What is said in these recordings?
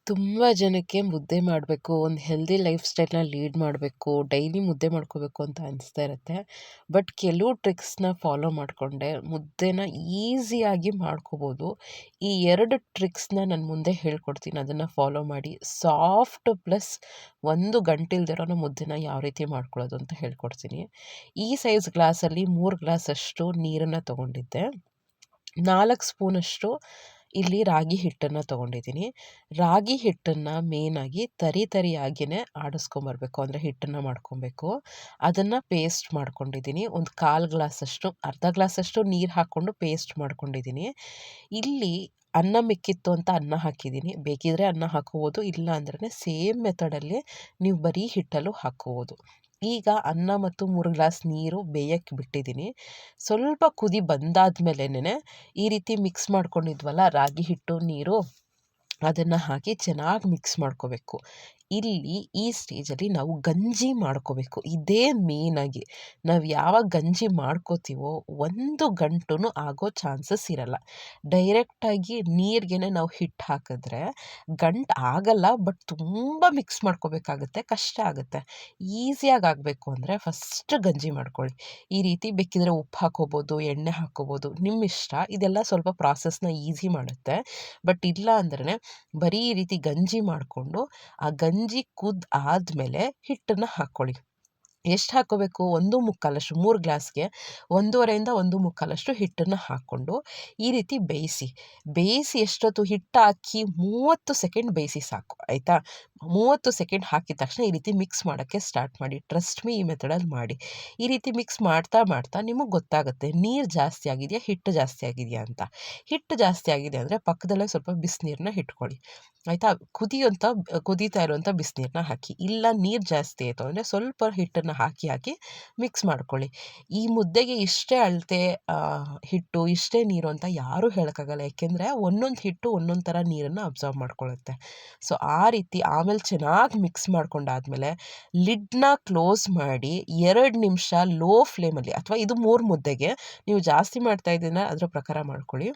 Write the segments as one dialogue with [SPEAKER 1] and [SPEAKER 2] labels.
[SPEAKER 1] ತುಂಬ ಜನಕ್ಕೆ ಮುದ್ದೆ ಮಾಡಬೇಕು, ಒಂದು ಹೆಲ್ದಿ ಲೈಫ್ ಸ್ಟೈಲ್‌ನ ಲೀಡ್ ಮಾಡಬೇಕು, ಡೈಲಿ ಮುದ್ದೆ ಮಾಡ್ಕೋಬೇಕು ಅಂತ ಅನಿಸ್ತಾ ಇರುತ್ತೆ. ಬಟ್ ಕೆಲವು ಟ್ರಿಕ್ಸ್‌ನ ಫಾಲೋ ಮಾಡಿಕೊಂಡೆ ಮುದ್ದೆನ ಈಸಿಯಾಗಿ ಮಾಡ್ಕೋಬೋದು. ಈ 2 ಟ್ರಿಕ್ಸ್‌ನ ನಾನು ಮುಂದೆ ಹೇಳ್ಕೊಡ್ತೀನಿ. ಅದನ್ನು ಫಾಲೋ ಮಾಡಿ ಸಾಫ್ಟ್ ಪ್ಲಸ್ ಒಂದು ಗಂಟಿಲ್ದಿರೋನ ಮುದ್ದೆನ ಯಾವ ರೀತಿ ಮಾಡ್ಕೊಳ್ಳೋದು ಅಂತ ಹೇಳ್ಕೊಡ್ತೀನಿ. ಈ ಸೈಜ್ ಗ್ಲಾಸಲ್ಲಿ 3 ಗ್ಲಾಸಷ್ಟು ನೀರನ್ನು ತೊಗೊಂಡಿದ್ದೆ. 4 ಸ್ಪೂನಷ್ಟು ಇಲ್ಲಿ ರಾಗಿ ಹಿಟ್ಟನ್ನು ತೊಗೊಂಡಿದ್ದೀನಿ. ರಾಗಿ ಹಿಟ್ಟನ್ನು ಮೇಯ್ನಾಗಿ ತರಿಯಾಗಿಯೇ ಆಡಿಸ್ಕೊಂಬರ್ಬೇಕು, ಅಂದರೆ ಹಿಟ್ಟನ್ನು ಮಾಡ್ಕೊಬೇಕು. ಅದನ್ನು ಪೇಸ್ಟ್ ಮಾಡ್ಕೊಂಡಿದ್ದೀನಿ. ಒಂದು 1/4 ಗ್ಲಾಸಷ್ಟು, ಅರ್ಧ ಗ್ಲಾಸಷ್ಟು ನೀರು ಹಾಕ್ಕೊಂಡು ಪೇಸ್ಟ್ ಮಾಡ್ಕೊಂಡಿದ್ದೀನಿ. ಇಲ್ಲಿ ಅನ್ನ ಮಿಕ್ಕಿತ್ತು ಅಂತ ಅನ್ನ ಹಾಕಿದ್ದೀನಿ. ಬೇಕಿದ್ರೆ ಅನ್ನ ಹಾಕ್ಕೋಬೋದು, ಇಲ್ಲ ಅಂದ್ರೆ ಸೇಮ್ ಮೆಥಡಲ್ಲಿ ನೀವು ಬರೀ ಹಿಟ್ಟಲ್ಲೂ ಹಾಕ್ಕೋಬೋದು. ಈಗ ಅನ್ನ ಮತ್ತು 3 ಗ್ಲಾಸ್ ನೀರು ಬೇಯಕ್ಕೆ ಬಿಟ್ಟಿದ್ದೀನಿ. ಸ್ವಲ್ಪ ಕುದಿ ಬಂದಾದ್ಮೇಲೆನೆ ಈ ರೀತಿ ಮಿಕ್ಸ್ ಮಾಡ್ಕೊಂಡಿದ್ವಲ್ಲ ರಾಗಿ ಹಿಟ್ಟು, ನೀರು, ಅದನ್ನು ಹಾಕಿ ಚೆನ್ನಾಗಿ ಮಿಕ್ಸ್ ಮಾಡ್ಕೋಬೇಕು. ಇಲ್ಲಿ ಈ ಸ್ಟೇಜಲ್ಲಿ ನಾವು ಗಂಜಿ ಮಾಡ್ಕೋಬೇಕು. ಇದೇ ಮೇಯ್ನಾಗಿ. ನಾವು ಯಾವಾಗ ಗಂಜಿ ಮಾಡ್ಕೋತೀವೋ 1 ಗಂಟು ಆಗೋ ಚಾನ್ಸಸ್ ಇರಲ್ಲ. ಡೈರೆಕ್ಟಾಗಿ ನೀರಿಗೇ ನಾವು ಹಿಟ್ಟು ಹಾಕಿದ್ರೆ ಗಂಟು ಆಗಲ್ಲ, ಬಟ್ ತುಂಬ ಮಿಕ್ಸ್ ಮಾಡ್ಕೋಬೇಕಾಗುತ್ತೆ, ಕಷ್ಟ ಆಗುತ್ತೆ. ಈಸಿಯಾಗಿ ಆಗಬೇಕು ಅಂದರೆ ಫಸ್ಟ್ ಗಂಜಿ ಮಾಡ್ಕೊಳ್ಳಿ. ಈ ರೀತಿ ಬೇಕಿದ್ರೆ ಉಪ್ಪು ಹಾಕ್ಕೋಬೋದು, ಎಣ್ಣೆ ಹಾಕ್ಕೋಬೋದು, ನಿಮ್ಮ ಇಷ್ಟ. ಇದೆಲ್ಲ ಸ್ವಲ್ಪ ಪ್ರಾಸೆಸ್ನ ಈಸಿ ಮಾಡುತ್ತೆ. ಬಟ್ ಇಲ್ಲ ಅಂದ್ರೆ ಬರೀ ಈ ರೀತಿ ಗಂಜಿ ಮಾಡಿಕೊಂಡು ಆ ಗಂಜಿ ಆದಮೇಲೆ ಹಿಟ್ಟನ್ನು ಹಾಕ್ಕೊಳ್ಳಿ. ಎಷ್ಟು ಹಾಕ್ಕೋಬೇಕು? 1/4 3 ಗ್ಲಾಸ್ಗೆ 1.5 1/4 ಹಿಟ್ಟನ್ನು ಹಾಕ್ಕೊಂಡು ಈ ರೀತಿ ಬೇಯಿಸಿ ಎಷ್ಟೊತ್ತು ಹಿಟ್ಟು ಹಾಕಿ 30 ಸೆಕೆಂಡ್ ಬೇಯಿಸಿ ಸಾಕು, ಆಯಿತಾ? 30 ಸೆಕೆಂಡ್ ಹಾಕಿದ ತಕ್ಷಣ ಈ ರೀತಿ ಮಿಕ್ಸ್ ಮಾಡೋಕ್ಕೆ ಸ್ಟಾರ್ಟ್ ಮಾಡಿ. ಟ್ರಸ್ಟ್ ಮೀ, ಈ ಮೆಥಡಲ್ಲಿ ಮಾಡಿ. ಈ ರೀತಿ ಮಿಕ್ಸ್ ಮಾಡ್ತಾ ನಿಮಗೆ ಗೊತ್ತಾಗುತ್ತೆ ನೀರು ಜಾಸ್ತಿ ಆಗಿದೆಯಾ, ಹಿಟ್ಟು ಜಾಸ್ತಿ ಆಗಿದೆಯಾ ಅಂತ. ಹಿಟ್ಟು ಜಾಸ್ತಿ ಆಗಿದೆ ಅಂದರೆ ಪಕ್ಕದಲ್ಲೇ ಸ್ವಲ್ಪ ಬಿಸಿನೀರನ್ನ ಇಟ್ಕೊಳ್ಳಿ, ಆಯಿತಾ? ಕುದೀತಾ ಇರುವಂಥ ಬಿಸಿನೀರನ್ನ ಹಾಕಿ. ಇಲ್ಲ ನೀರು ಜಾಸ್ತಿ ಆಯಿತು ಅಂದರೆ ಸ್ವಲ್ಪ ಹಿಟ್ಟನ್ನು ಹಾಕಿ ಮಿಕ್ಸ್ ಮಾಡ್ಕೊಳ್ಳಿ. ಈ ಮುದ್ದೆಗೆ ಇಷ್ಟೇ ಅಳತೆ ಹಿಟ್ಟು, ಇಷ್ಟೇ ನೀರು ಅಂತ ಯಾರೂ ಹೇಳೋಕ್ಕಾಗಲ್ಲ. ಯಾಕೆಂದರೆ ಒಂದೊಂದು ಹಿಟ್ಟು ಒಂದೊಂದು ಥರ ನೀರನ್ನು ಅಬ್ಸರ್ವ್ ಮಾಡ್ಕೊಳ್ಳುತ್ತೆ. ಸೊ ಆ ರೀತಿ ಆಮೇಲೆ ಚೆನ್ನಾಗಿ ಮಿಕ್ಸ್ ಮಾಡ್ಕೊಂಡಾದ್ಮೇಲೆ ಲಿಡ್ನ ಕ್ಲೋಸ್ ಮಾಡಿ 2 ನಿಮಿಷ ಲೋ ಫ್ಲೇಮಲ್ಲಿ, ಅಥವಾ ಇದು 3 ಮುದ್ದೆಗೆ, ನೀವು ಜಾಸ್ತಿ ಮಾಡ್ತಾ ಇದ್ದೀನ ಅದರ ಪ್ರಕಾರ ಮಾಡ್ಕೊಳ್ಳಿ.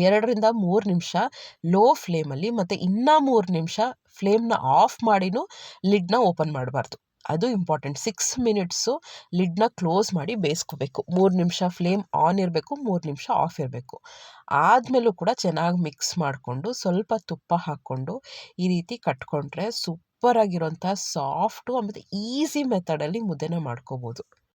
[SPEAKER 1] 2ರಿಂದ 3 ನಿಮಿಷ ಲೋ ಫ್ಲೇಮಲ್ಲಿ, ಮತ್ತು ಇನ್ನೂ 3 ನಿಮಿಷ ಫ್ಲೇಮ್ನ ಆಫ್ ಮಾಡಿನೂ ಲಿಡ್ನ ಓಪನ್ ಮಾಡಬಾರ್ದು. ಅದು ಇಂಪಾರ್ಟೆಂಟ್. 6 ಮಿನಿಟ್ಸು ಲಿಡ್ನ ಕ್ಲೋಸ್ ಮಾಡಿ ಬೇಯಿಸ್ಕೋಬೇಕು. 3 ನಿಮಿಷ ಫ್ಲೇಮ್ ಆನ್ ಇರಬೇಕು, 3 ನಿಮಿಷ ಆಫ್ ಇರಬೇಕು. ಆದಮೇಲೂ ಕೂಡ ಚೆನ್ನಾಗಿ ಮಿಕ್ಸ್ ಮಾಡಿಕೊಂಡು ಸ್ವಲ್ಪ ತುಪ್ಪ ಹಾಕ್ಕೊಂಡು ಈ ರೀತಿ ಕಟ್ಕೊಂಡ್ರೆ ಸೂಪರಾಗಿರೋಂಥ ಸಾಫ್ಟು ಮತ್ತು ಈಸಿ ಮೆಥಡಲ್ಲಿ ಮುದ್ದೆನ ಮಾಡ್ಕೋಬೋದು.